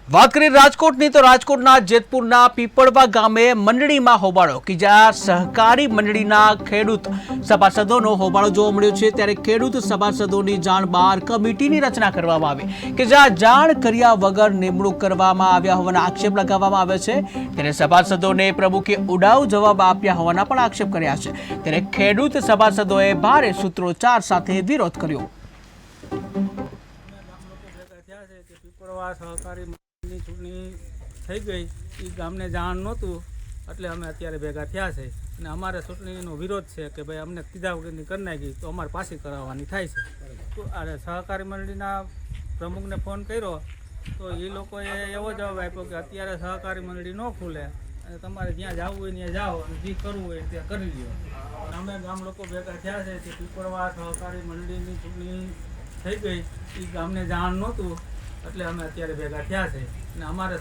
વાત કરીએ રાજકોટની તો રાજકોટના જેતપુરના પીપળવા ગામે મંડળીમાં હોબાળો કે જ્યાં સહકારી મંડળીના ખેડૂત સભાસદોનો હોબાળો જોવા મળ્યો છે। ત્યારે ખેડૂત સભાસદોની જાણ બહાર કમિટીની રચના કરવામાં આવી કે જ્યાં જાણ કર્યા વગર નિમણૂક કરવામાં આવ્યા હોવાના આક્ષેપ લગાવવામાં આવ્યા છે। ત્યારે સભાસદોને પ્રમુખે ઉડાવ જવાબ આપ્યા હોવાના પણ આક્ષેપ કર્યા છે। ત્યારે ખેડૂત સભાસદોએ ભારે સૂત્રોચ્ચાર સાથે વિરોધ કર્યો। સહકારી મંડળની ચૂંટણી થઈ ગઈ એ ગામને જાણ નહોતું એટલે અમે અત્યારે ભેગા થયા છે અને અમારે ચૂંટણીનો વિરોધ છે કે ભાઈ અમને કીધા વગરની કરી નાખી તો અમારે પાછી કરાવવાની થાય છે। અરે સહકારી મંડળીના પ્રમુખને ફોન કર્યો તો એ લોકોએ એવો જવાબ આપ્યો કે અત્યારે સહકારી મંડળી ન ખુલે અને તમારે જ્યાં જવું હોય ત્યાં જાઓ અને જે કરવું હોય ત્યાં કરી લો। અમે ગામ લોકો ભેગા થયા છે કે પીપળવા સહકારી મંડળીની ચૂંટણી થઈ ગઈ એ ગામને જાણ નહોતું એટલે અમે અત્યારે ભેગા થયા છે અને અમારે